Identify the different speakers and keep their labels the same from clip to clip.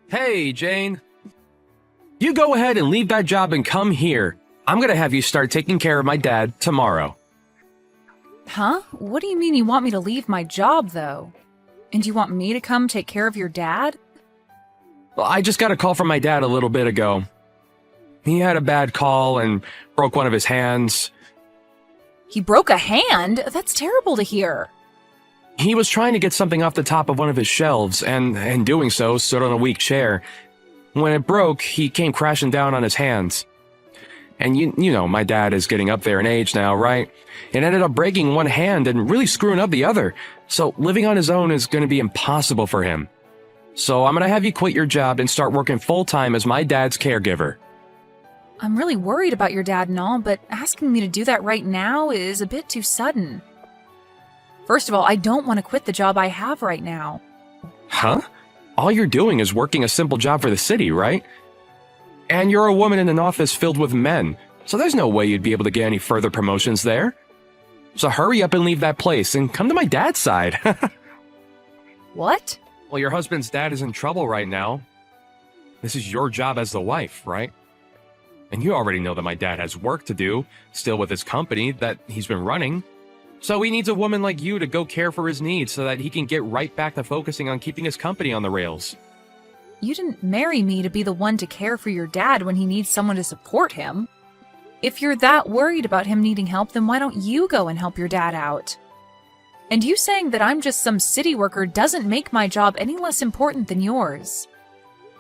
Speaker 1: Hey, Jane. You go ahead and leave that job and come here. I'm gonna have you start taking care of my dad tomorrow.
Speaker 2: Huh? What do you mean you want me to leave my job, though? And you want me to come take care of your dad?
Speaker 1: Well, I just got a call from my dad a little bit ago. He had a bad call and broke one of his hands.
Speaker 2: He broke a hand? That's terrible to hear.
Speaker 1: He was trying to get something off the top of one of his shelves, and in doing so, stood on a weak chair. When it broke, he came crashing down on his hands. And you know, my dad is getting up there in age now, right? It ended up breaking one hand and really screwing up the other. So living on his own is going to be impossible for him. So I'm going to have you quit your job and start working full-time as my dad's caregiver.
Speaker 2: I'm really worried about your dad and all, but asking me to do that right now is a bit too sudden. First of all, I don't want to quit the job I have right now.
Speaker 1: Huh? All you're doing is working a simple job for the city, right? And you're a woman in an office filled with men, so there's no way you'd be able to get any further promotions there. So hurry up and leave that place and come to my dad's side.
Speaker 2: What?
Speaker 1: Well, your husband's dad is in trouble right now. This is your job as the wife, right? And you already know that my dad has work to do, still with his company that he's been running. So he needs a woman like you to go care for his needs so that he can get right back to focusing on keeping his company on the rails.
Speaker 2: You didn't marry me to be the one to care for your dad when he needs someone to support him. If you're that worried about him needing help, then why don't you go and help your dad out? And you saying that I'm just some city worker doesn't make my job any less important than yours.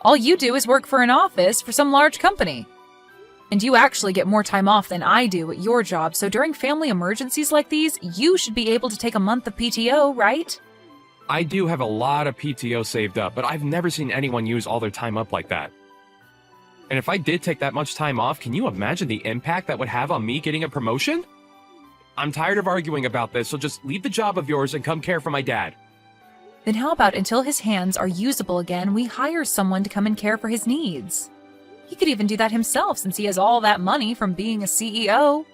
Speaker 2: All you do is work for an office for some large company. And you actually get more time off than I do at your job, so during family emergencies like these, you should be able to take a month of PTO, right?
Speaker 1: I do have a lot of PTO saved up, but I've never seen anyone use all their time up like that. And if I did take that much time off, can you imagine the impact that would have on me getting a promotion? I'm tired of arguing about this, so just leave the job of yours and come care for my dad.
Speaker 2: Then how about until his hands are usable again, we hire someone to come and care for his needs? He could even do that himself since he has all that money from being a CEO.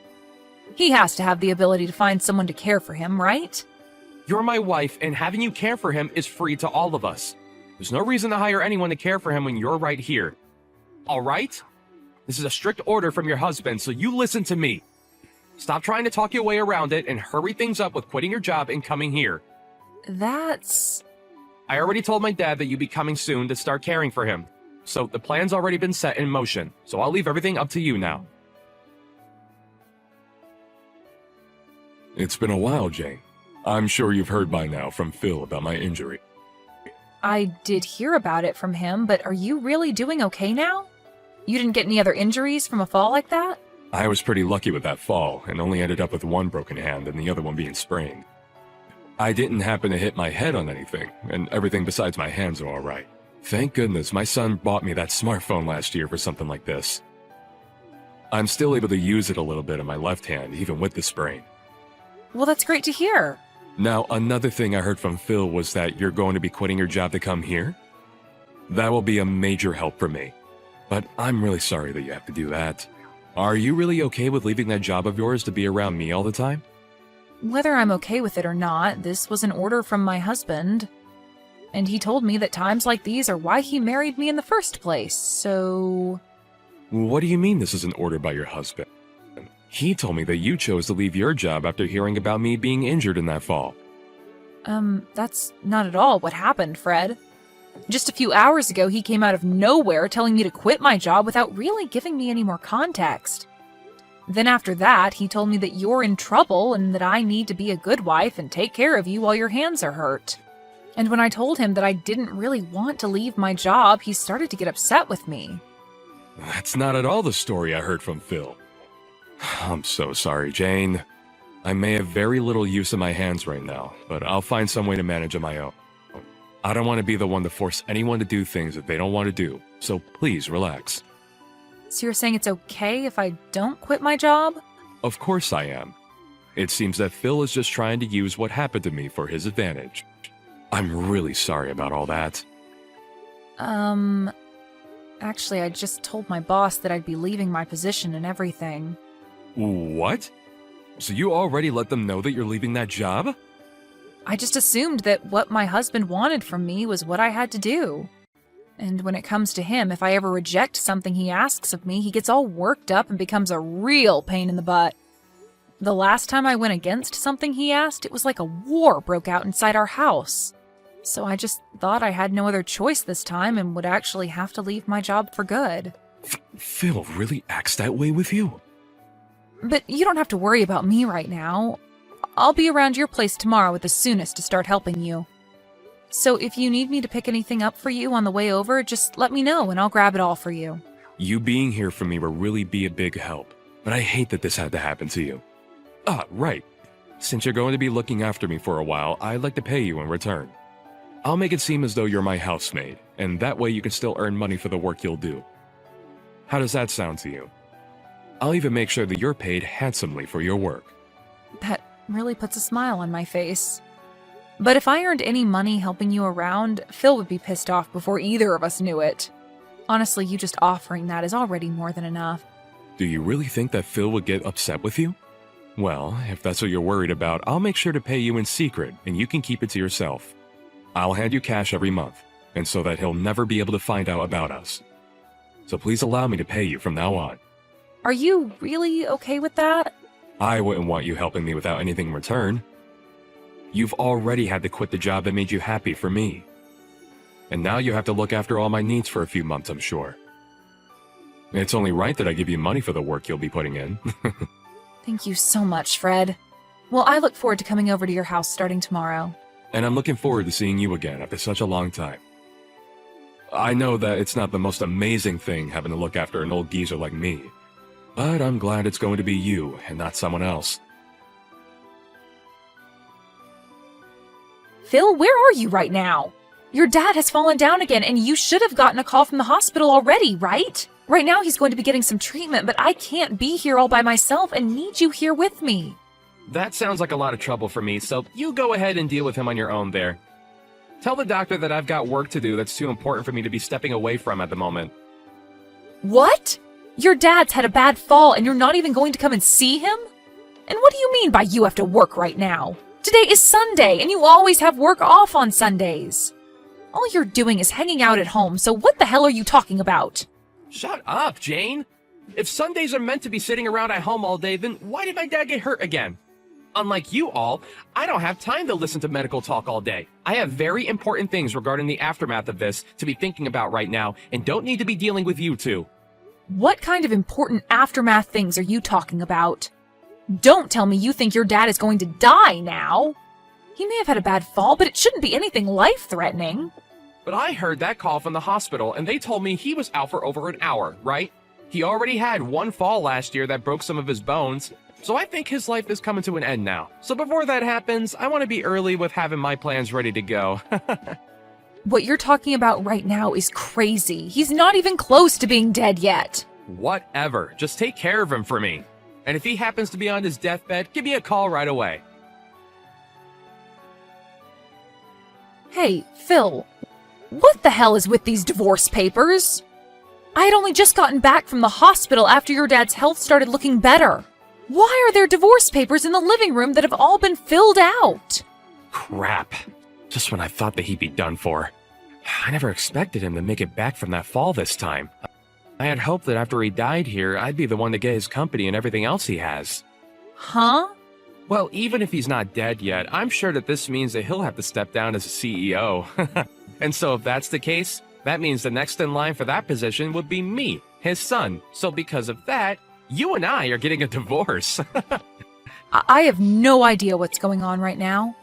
Speaker 2: He has to have the ability to find someone to care for him, right?
Speaker 1: You're my wife, and having you care for him is free to all of us. There's no reason to hire anyone to care for him when you're right here. All right? This is a strict order from your husband, so you listen to me. Stop trying to talk your way around it and hurry things up with quitting your job and coming here.
Speaker 2: That's...
Speaker 1: I already told my dad that you'd be coming soon to start caring for him. So the plan's already been set in motion, so I'll leave everything up to you now.
Speaker 3: It's been a while, Jane. I'm sure you've heard by now from Phil about my injury.
Speaker 2: I did hear about it from him, but are you really doing okay now? You didn't get any other injuries from a fall like that?
Speaker 3: I was pretty lucky with that fall, and only ended up with one broken hand and the other one being sprained. I didn't happen to hit my head on anything, and everything besides my hands are alright. Thank goodness my son bought me that smartphone last year for something like this. I'm still able to use it a little bit in my left hand, even with the sprain.
Speaker 2: Well, that's great to hear.
Speaker 3: Now, another thing I heard from Phil was that you're going to be quitting your job to come here? That will be a major help for me. But I'm really sorry that you have to do that. Are you really okay with leaving that job of yours to be around me all the time?
Speaker 2: Whether I'm okay with it or not, this was an order from my husband. And he told me that times like these are why he married me in the first place, so...
Speaker 3: What do you mean this is an order by your husband? He told me that you chose to leave your job after hearing about me being injured in that fall.
Speaker 2: That's not at all what happened, Fred. Just a few hours ago, he came out of nowhere telling me to quit my job without really giving me any more context. Then after that, he told me that you're in trouble and that I need to be a good wife and take care of you while your hands are hurt. And when I told him that I didn't really want to leave my job, he started to get upset with me.
Speaker 3: That's not at all the story I heard from Phil. I'm so sorry, Jane. I may have very little use of my hands right now, but I'll find some way to manage on my own. I don't want to be the one to force anyone to do things that they don't want to do, so please relax.
Speaker 2: So you're saying it's okay if I don't quit my job?
Speaker 3: Of course I am. It seems that Phil is just trying to use what happened to me for his advantage. I'm really sorry about all that.
Speaker 2: Actually, I just told my boss that I'd be leaving my position and everything.
Speaker 3: What? So you already let them know that you're leaving that job?
Speaker 2: I just assumed that what my husband wanted from me was what I had to do. And when it comes to him, if I ever reject something he asks of me, he gets all worked up and becomes a real pain in the butt. The last time I went against something he asked, it was like a war broke out inside our house. So I just thought I had no other choice this time and would actually have to leave my job for good.
Speaker 3: Phil really acts that way with you?
Speaker 2: But you don't have to worry about me right now. I'll be around your place tomorrow at the soonest to start helping you. So if you need me to pick anything up for you on the way over, just let me know and I'll grab it all for you.
Speaker 3: You being here for me will really be a big help, but I hate that this had to happen to you. Ah, right. Since you're going to be looking after me for a while, I'd like to pay you in return. I'll make it seem as though you're my housemaid, and that way you can still earn money for the work you'll do. How does that sound to you? I'll even make sure that you're paid handsomely for your work.
Speaker 2: That really puts a smile on my face. But if I earned any money helping you around, Phil would be pissed off before either of us knew it. Honestly, you just offering that is already more than enough.
Speaker 3: Do you really think that Phil would get upset with you? Well, if that's what you're worried about, I'll make sure to pay you in secret, and you can keep it to yourself. I'll hand you cash every month, and so that he'll never be able to find out about us. So please allow me to pay you from now on.
Speaker 2: Are you really okay with that?
Speaker 3: I wouldn't want you helping me without anything in return. You've already had to quit the job that made you happy for me. And now you have to look after all my needs for a few months, I'm sure. It's only right that I give you money for the work you'll be putting in.
Speaker 2: Thank you so much, Fred. Well, I look forward to coming over to your house starting tomorrow.
Speaker 3: And I'm looking forward to seeing you again after such a long time. I know that it's not the most amazing thing having to look after an old geezer like me, but I'm glad it's going to be you and not someone else.
Speaker 2: Phil, where are you right now? Your dad has fallen down again, and you should have gotten a call from the hospital already, right? Right now he's going to be getting some treatment, but I can't be here all by myself and need you here with me.
Speaker 1: That sounds like a lot of trouble for me, so you go ahead and deal with him on your own there. Tell the doctor that I've got work to do that's too important for me to be stepping away from at the moment.
Speaker 2: What? Your dad's had a bad fall and you're not even going to come and see him? And what do you mean by you have to work right now? Today is Sunday and you always have work off on Sundays. All you're doing is hanging out at home, so what the hell are you talking about?
Speaker 1: Shut up, Jane! If Sundays are meant to be sitting around at home all day, then why did my dad get hurt again? Unlike you all, I don't have time to listen to medical talk all day. I have very important things regarding the aftermath of this to be thinking about right now, and don't need to be dealing with you two.
Speaker 2: What kind of important aftermath things are you talking about? Don't tell me you think your dad is going to die now. He may have had a bad fall, but it shouldn't be anything life-threatening.
Speaker 1: But I heard that call from the hospital, and they told me he was out for over an hour, right? He already had one fall last year that broke some of his bones, so I think his life is coming to an end now. So before that happens, I want to be early with having my plans ready to go.
Speaker 2: What you're talking about right now is crazy. He's not even close to being dead yet.
Speaker 1: Whatever. Just take care of him for me. And if he happens to be on his deathbed, give me a call right away.
Speaker 2: Hey, Phil, what the hell is with these divorce papers? I had only just gotten back from the hospital after your dad's health started looking better. Why are there divorce papers in the living room that have all been filled out?
Speaker 1: Crap. Just when I thought that he'd be done for. I never expected him to make it back from that fall this time. I had hoped that after he died here, I'd be the one to get his company and everything else he has.
Speaker 2: Huh?
Speaker 1: Well, even if he's not dead yet, I'm sure that this means that he'll have to step down as a CEO. And so if that's the case, that means the next in line for that position would be me, his son. So because of that, you and I are getting a divorce.
Speaker 2: I have no idea what's going on right now.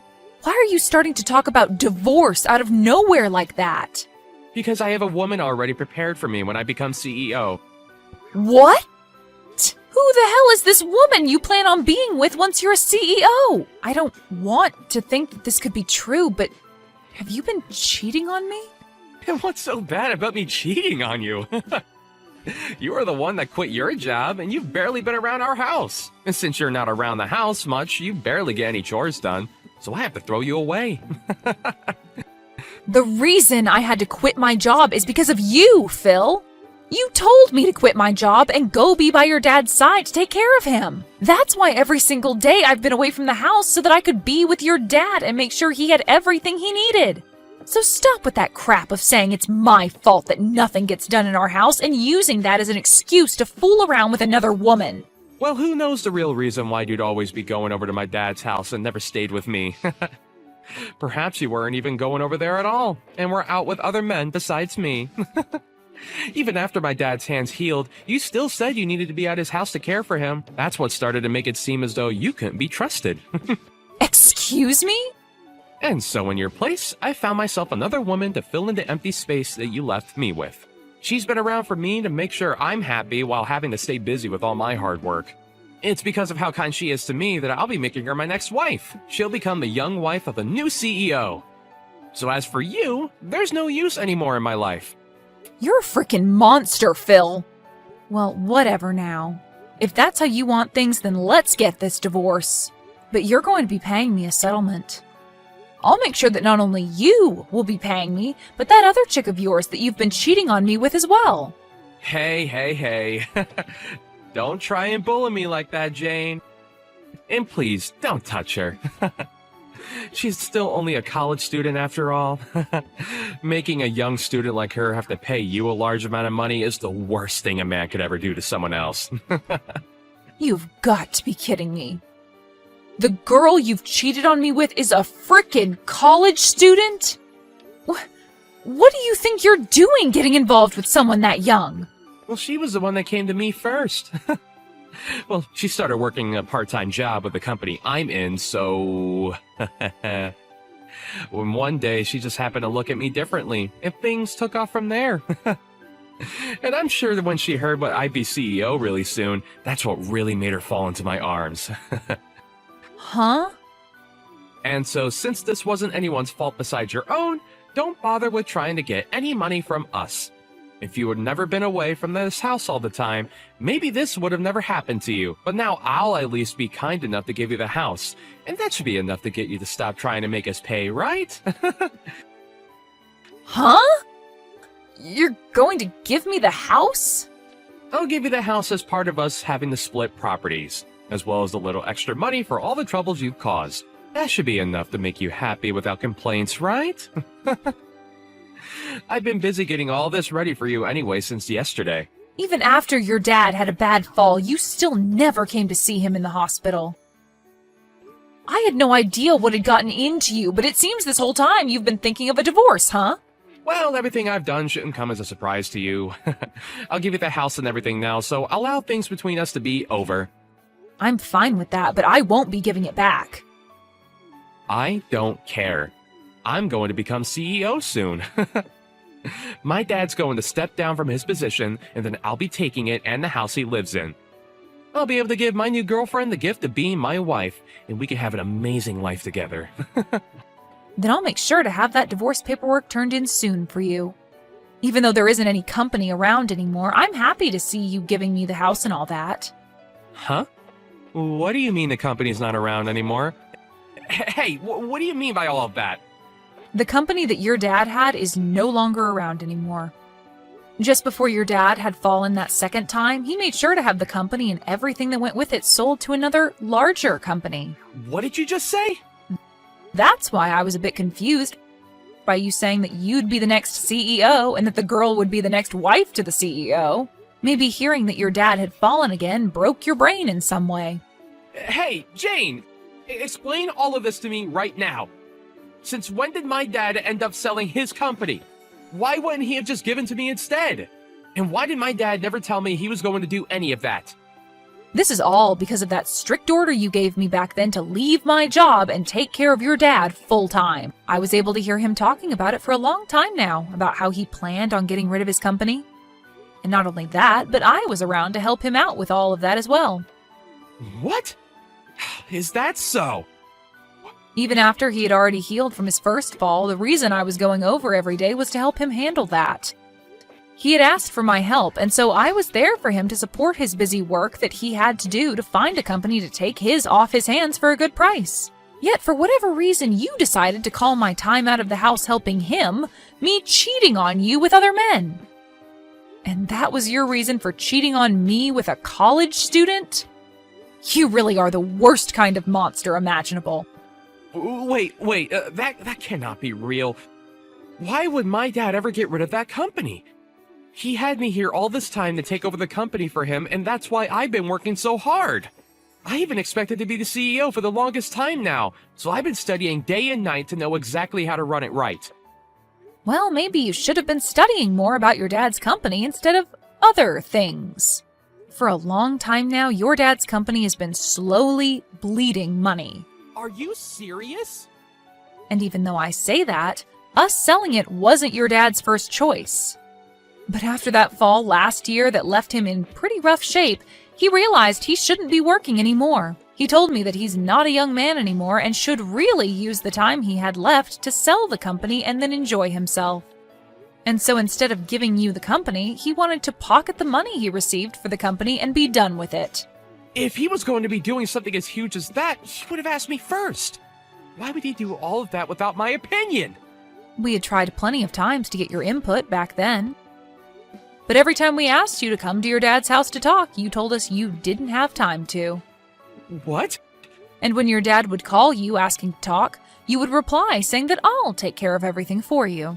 Speaker 2: Why are you starting to talk about divorce out of nowhere like that?
Speaker 1: Because I have a woman already prepared for me when I become CEO.
Speaker 2: What? Who the hell is this woman you plan on being with once you're a CEO? I don't want to think that this could be true, but have you been cheating on me?
Speaker 1: And what's so bad about me cheating on you? You are the one that quit your job, and you've barely been around our house. And since you're not around the house much, you barely get any chores done. So I have to throw you away.
Speaker 2: The reason I had to quit my job is because of you, Phil. You told me to quit my job and go be by your dad's side to take care of him. That's why every single day I've been away from the house so that I could be with your dad and make sure he had everything he needed. So stop with that crap of saying it's my fault that nothing gets done in our house and using that as an excuse to fool around with another woman.
Speaker 1: Well, who knows the real reason why you'd always be going over to my dad's house and never stayed with me. Perhaps you weren't even going over there at all, and were out with other men besides me. Even after my dad's hands healed, you still said you needed to be at his house to care for him. That's what started to make it seem as though you couldn't be trusted.
Speaker 2: Excuse me?
Speaker 1: And so in your place, I found myself another woman to fill in the empty space that you left me with. She's been around for me to make sure I'm happy while having to stay busy with all my hard work. It's because of how kind she is to me that I'll be making her my next wife. She'll become the young wife of the new CEO. So as for you, there's no use anymore in my life.
Speaker 2: You're a freaking monster, Phil. Well, whatever now. If that's how you want things, then let's get this divorce. But you're going to be paying me a settlement. I'll make sure that not only you will be paying me, but that other chick of yours that you've been cheating on me with as well.
Speaker 1: Hey. Don't try and bully me like that, Jane. And please, don't touch her. She's still only a college student after all. Making a young student like her have to pay you a large amount of money is the worst thing a man could ever do to someone else.
Speaker 2: You've got to be kidding me. The girl you've cheated on me with is a frickin' college student? What do you think you're doing getting involved with someone that young?
Speaker 1: Well, she was the one that came to me first. Well, she started working a part-time job with the company I'm in, so... When one day she just happened to look at me differently, and things took off from there. And I'm sure that when she heard what I'd be CEO really soon, that's what really made her fall into my arms.
Speaker 2: Huh?
Speaker 1: And so since this wasn't anyone's fault besides your own, don't bother with trying to get any money from us. If you had never been away from this house all the time, maybe this would have never happened to you. But now I'll at least be kind enough to give you the house. And that should be enough to get you to stop trying to make us pay, right?
Speaker 2: Huh? You're going to give me the house?
Speaker 1: I'll give you the house as part of us having to split properties, as well as a little extra money for all the troubles you've caused. That should be enough to make you happy without complaints, right? I've been busy getting all this ready for you anyway since yesterday.
Speaker 2: Even after your dad had a bad fall, you still never came to see him in the hospital. I had no idea what had gotten into you, but it seems this whole time you've been thinking of a divorce, huh?
Speaker 1: Well, everything I've done shouldn't come as a surprise to you. I'll give you the house and everything now, so allow things between us to be over.
Speaker 2: I'm fine with that, but I won't be giving it back.
Speaker 1: I don't care. I'm going to become CEO soon. My dad's going to step down from his position, and then I'll be taking it and the house he lives in. I'll be able to give my new girlfriend the gift of being my wife, and we can have an amazing life together.
Speaker 2: Then I'll make sure to have that divorce paperwork turned in soon for you. Even though there isn't any company around anymore, I'm happy to see you giving me the house and all that.
Speaker 1: Huh? What do you mean the company's not around anymore? Hey, what do you mean by all of that?
Speaker 2: The company that your dad had is no longer around anymore. Just before your dad had fallen that second time, he made sure to have the company and everything that went with it sold to another, larger company.
Speaker 1: What did you just say?
Speaker 2: That's why I was a bit confused by you saying that you'd be the next CEO and that the girl would be the next wife to the CEO. Maybe hearing that your dad had fallen again broke your brain in some way.
Speaker 1: Hey, Jane! Explain all of this to me right now. Since when did my dad end up selling his company? Why wouldn't he have just given to me instead? And why did my dad never tell me he was going to do any of that?
Speaker 2: This is all because of that strict order you gave me back then to leave my job and take care of your dad full time. I was able to hear him talking about it for a long time now, about how he planned on getting rid of his company. And not only that, but I was around to help him out with all of that as well.
Speaker 1: What? Is that so?
Speaker 2: Even after he had already healed from his first fall, the reason I was going over every day was to help him handle that. He had asked for my help, and so I was there for him to support his busy work that he had to do to find a company to take his off his hands for a good price. Yet, for whatever reason, you decided to call my time out of the house helping him, me cheating on you with other men. And that was your reason for cheating on me with a college student? You really are the worst kind of monster imaginable.
Speaker 1: Wait, that cannot be real. Why would my dad ever get rid of that company? He had me here all this time to take over the company for him, and that's why I've been working so hard. I even expected to be the CEO for the longest time now, so I've been studying day and night to know exactly how to run it right.
Speaker 2: Well, maybe you should have been studying more about your dad's company instead of other things. For a long time now, your dad's company has been slowly bleeding money.
Speaker 1: Are you serious?
Speaker 2: And even though I say that, us selling it wasn't your dad's first choice. But after that fall last year that left him in pretty rough shape, he realized he shouldn't be working anymore. He told me that he's not a young man anymore and should really use the time he had left to sell the company and then enjoy himself. And so instead of giving you the company, he wanted to pocket the money he received for the company and be done with it.
Speaker 1: If he was going to be doing something as huge as that, he would have asked me first. Why would he do all of that without my opinion?
Speaker 2: We had tried plenty of times to get your input back then. But every time we asked you to come to your dad's house to talk, you told us you didn't have time to.
Speaker 1: What?
Speaker 2: And when your dad would call you asking to talk, you would reply saying that I'll take care of everything for you.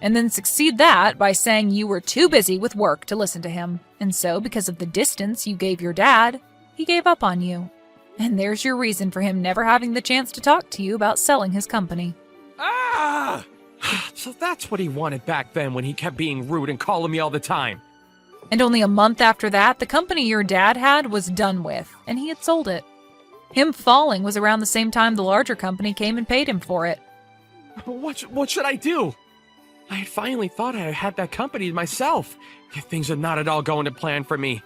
Speaker 2: And then succeed that by saying you were too busy with work to listen to him. And so, because of the distance you gave your dad, he gave up on you. And there's your reason for him never having the chance to talk to you about selling his company.
Speaker 1: Ah! So that's what he wanted back then when he kept being rude and calling me all the time.
Speaker 2: And only a month after that, the company your dad had was done with, and he had sold it. Him falling was around the same time the larger company came and paid him for it.
Speaker 1: What should I do? I had finally thought I had that company to myself, yet things are not at all going to plan for me.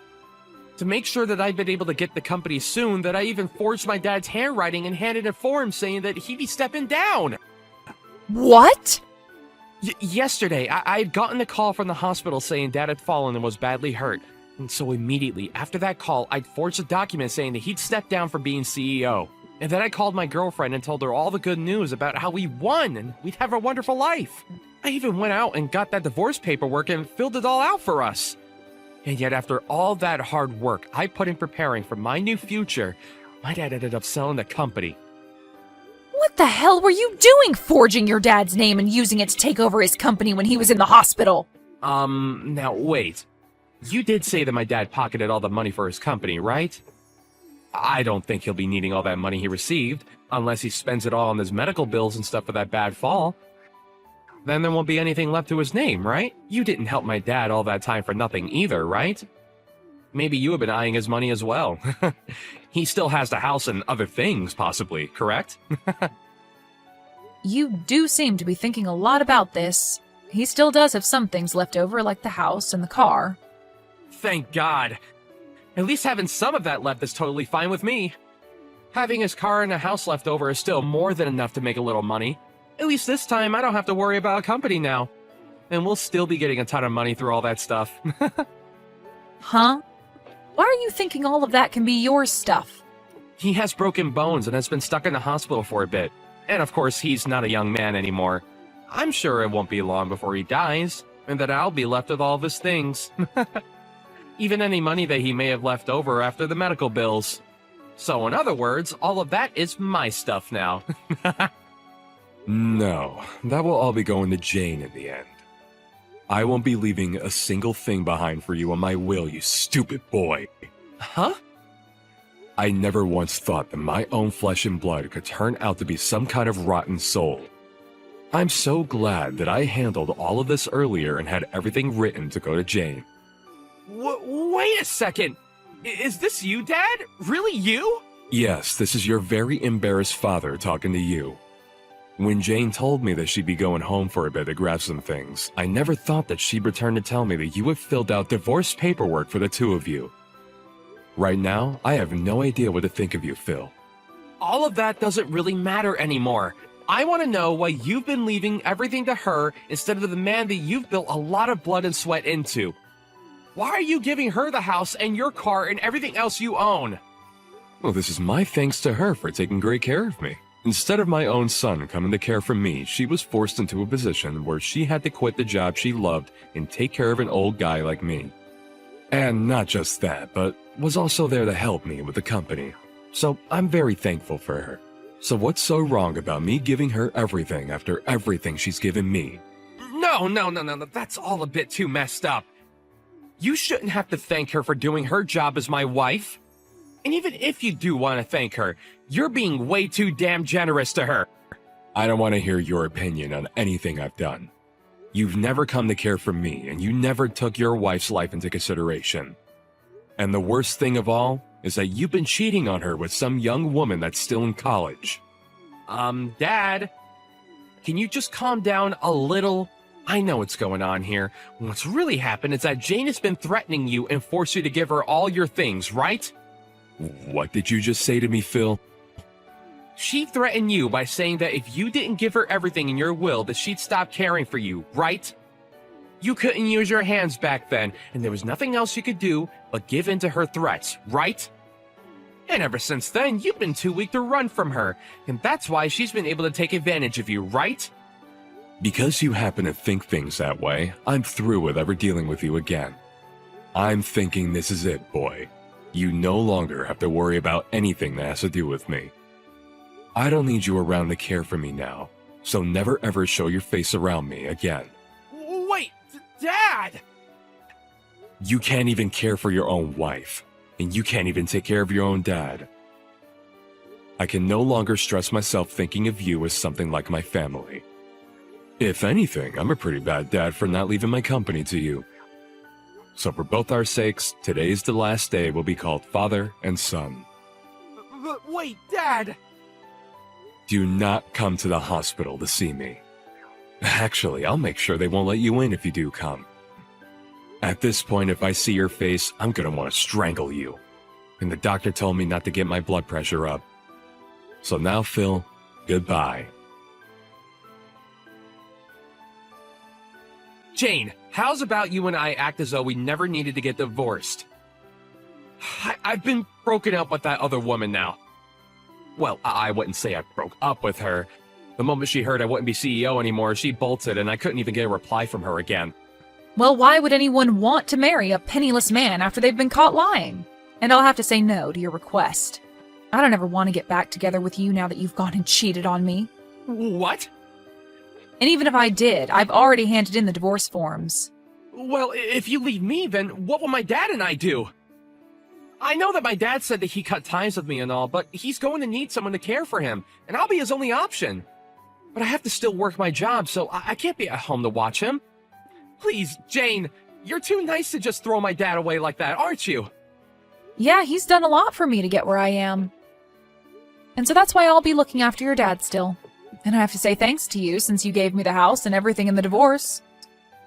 Speaker 1: To make sure that I've been able to get the company soon, that I even forged my dad's handwriting and handed it for him saying that he'd be stepping down.
Speaker 2: What?
Speaker 1: Yesterday, I had gotten a call from the hospital saying Dad had fallen and was badly hurt. And so immediately after that call, I'd forged a document saying that he'd step down from being CEO. And then I called my girlfriend and told her all the good news about how we won and we'd have a wonderful life. I even went out and got that divorce paperwork and filled it all out for us. And yet after all that hard work I put in preparing for my new future, my dad ended up selling the company.
Speaker 2: What the hell were you doing forging your dad's name and using it to take over his company when he was in the hospital?
Speaker 1: Now wait. You did say that my dad pocketed all the money for his company, right? I don't think he'll be needing all that money he received, unless he spends it all on his medical bills and stuff for that bad fall. Then there won't be anything left to his name, right? You didn't help my dad all that time for nothing either, right? Maybe you have been eyeing his money as well. He still has the house and other things, possibly, correct?
Speaker 2: You do seem to be thinking a lot about this. He still does have some things left over, like the house and the car.
Speaker 1: Thank God. At least having some of that left is totally fine with me. Having his car and a house left over is still more than enough to make a little money. At least this time I don't have to worry about a company now. And we'll still be getting a ton of money through all that stuff.
Speaker 2: Huh? Why are you thinking all of that can be your stuff?
Speaker 1: He has broken bones and has been stuck in the hospital for a bit. And of course, he's not a young man anymore. I'm sure it won't be long before he dies, and that I'll be left with all of his things. Even any money that he may have left over after the medical bills. So in other words, all of that is my stuff now.
Speaker 3: No, that will all be going to Jane in the end. I won't be leaving a single thing behind for you on my will, you stupid boy.
Speaker 1: Huh?
Speaker 3: I never once thought that my own flesh and blood could turn out to be some kind of rotten soul. I'm so glad that I handled all of this earlier and had everything written to go to Jane.
Speaker 1: Wait a second! Is this you, Dad? Really you?
Speaker 3: Yes, this is your very embarrassed father talking to you. When Jane told me that she'd be going home for a bit to grab some things, I never thought that she'd return to tell me that you had filled out divorce paperwork for the two of you. Right now, I have no idea what to think of you, Phil.
Speaker 1: All of that doesn't really matter anymore. I want to know why you've been leaving everything to her instead of the man that you've built a lot of blood and sweat into. Why are you giving her the house and your car and everything else you own?
Speaker 3: Well, this is my thanks to her for taking great care of me. Instead of my own son coming to care for me, she was forced into a position where she had to quit the job she loved and take care of an old guy like me. And not just that, but was also there to help me with the company. So I'm very thankful for her. So what's so wrong about me giving her everything after everything she's given me?
Speaker 1: No. That's all a bit too messed up. You shouldn't have to thank her for doing her job as my wife. And even if you do want to thank her, you're being way too damn generous to her.
Speaker 3: I don't want to hear your opinion on anything I've done. You've never come to care for me, and you never took your wife's life into consideration. And the worst thing of all is that you've been cheating on her with some young woman that's still in college.
Speaker 1: Dad, can you just calm down a little? I know what's going on here. What's really happened is that Jane has been threatening you and forced you to give her all your things, right?
Speaker 3: What did you just say to me, Phil?
Speaker 1: She threatened you by saying that if you didn't give her everything in your will, that she'd stop caring for you, right? You couldn't use your hands back then, and there was nothing else you could do but give in to her threats, right? And ever since then, you've been too weak to run from her, and that's why she's been able to take advantage of you, right?
Speaker 3: Because you happen to think things that way, I'm through with ever dealing with you again. I'm thinking this is it, boy. You no longer have to worry about anything that has to do with me. I don't need you around to care for me now, so never ever show your face around me again.
Speaker 1: Wait, Dad!
Speaker 3: You can't even care for your own wife, and you can't even take care of your own dad. I can no longer stress myself thinking of you as something like my family. If anything, I'm a pretty bad dad for not leaving my company to you. So for both our sakes, today's the last day will be called father and son.
Speaker 1: But wait, Dad!
Speaker 3: Do not come to the hospital to see me. Actually, I'll make sure they won't let you in if you do come. At this point, if I see your face, I'm gonna want to strangle you. And the doctor told me not to get my blood pressure up. So now, Phil, goodbye.
Speaker 1: Jane, how's about you and I act as though we never needed to get divorced? I've been broken up with that other woman now. Well, I wouldn't say I broke up with her. The moment she heard I wouldn't be CEO anymore, she bolted and I couldn't even get a reply from her again.
Speaker 2: Well, why would anyone want to marry a penniless man after they've been caught lying? And I'll have to say no to your request. I don't ever want to get back together with you now that you've gone and cheated on me.
Speaker 1: What?
Speaker 2: And even if I did, I've already handed in the divorce forms.
Speaker 1: Well, if you leave me, then what will my dad and I do? I know that my dad said that he cut ties with me and all, but he's going to need someone to care for him, and I'll be his only option. But I have to still work my job, so I can't be at home to watch him. Please, Jane, you're too nice to just throw my dad away like that, aren't you?
Speaker 2: Yeah, he's done a lot for me to get where I am. And so that's why I'll be looking after your dad still. And I have to say thanks to you since you gave me the house and everything in the divorce.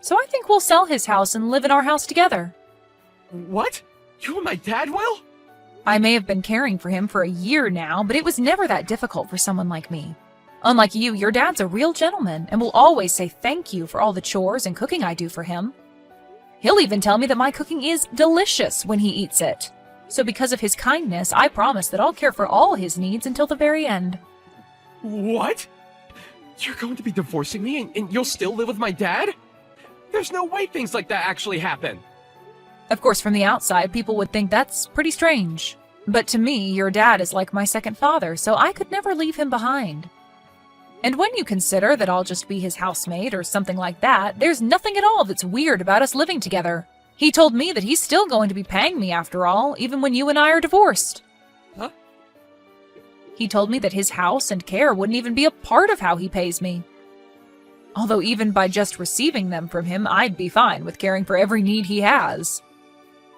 Speaker 2: So I think we'll sell his house and live in our house together.
Speaker 1: What? You and my dad will?
Speaker 2: I may have been caring for him for a year now, but it was never that difficult for someone like me. Unlike you, your dad's a real gentleman and will always say thank you for all the chores and cooking I do for him. He'll even tell me that my cooking is delicious when he eats it. So because of his kindness, I promise that I'll care for all his needs until the very end.
Speaker 1: What? You're going to be divorcing me and you'll still live with my dad? There's no way things like that actually happen.
Speaker 2: Of course, from the outside, people would think that's pretty strange. But to me, your dad is like my second father, so I could never leave him behind. And when you consider that I'll just be his housemaid or something like that, there's nothing at all that's weird about us living together. He told me that he's still going to be paying me after all, even when you and I are divorced.
Speaker 1: Huh?
Speaker 2: He told me that his house and care wouldn't even be a part of how he pays me. Although even by just receiving them from him, I'd be fine with caring for every need he has.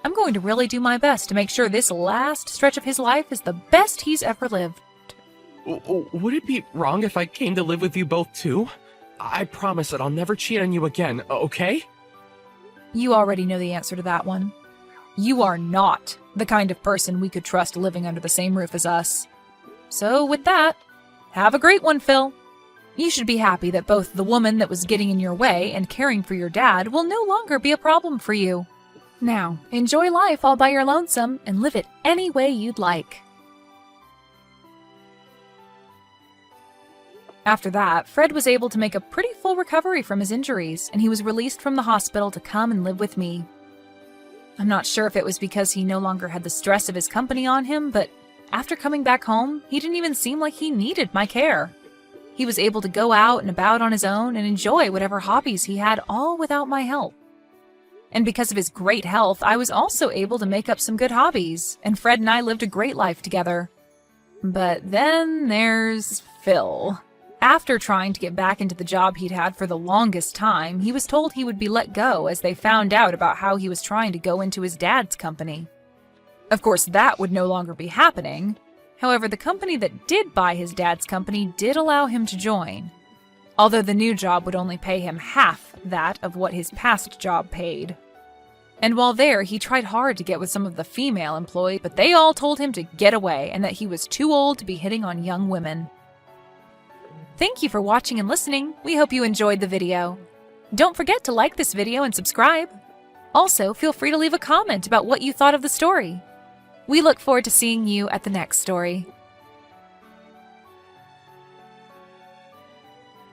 Speaker 2: I'm going to really do my best to make sure this last stretch of his life is the best he's ever lived.
Speaker 1: Would it be wrong if I came to live with you both too? I promise that I'll never cheat on you again, okay?
Speaker 2: You already know the answer to that one. You are not the kind of person we could trust living under the same roof as us. So with that, have a great one, Phil. You should be happy that both the woman that was getting in your way and caring for your dad will no longer be a problem for you. Now, enjoy life all by your lonesome and live it any way you'd like. After that, Fred was able to make a pretty full recovery from his injuries, and he was released from the hospital to come and live with me. I'm not sure if it was because he no longer had the stress of his company on him, but after coming back home, he didn't even seem like he needed my care. He was able to go out and about on his own and enjoy whatever hobbies he had, all without my help. And because of his great health, I was also able to make up some good hobbies, and Fred and I lived a great life together. But then there's Phil. After trying to get back into the job he'd had for the longest time, he was told he would be let go as they found out about how he was trying to go into his dad's company. Of course, that would no longer be happening. However, the company that did buy his dad's company did allow him to join, although the new job would only pay him half that of what his past job paid. And while there, he tried hard to get with some of the female employees, but they all told him to get away and that he was too old to be hitting on young women. Thank you for watching and listening. We hope you enjoyed the video. Don't forget to like this video and subscribe. Also, feel free to leave a comment about what you thought of the story. We look forward to seeing you at the next story.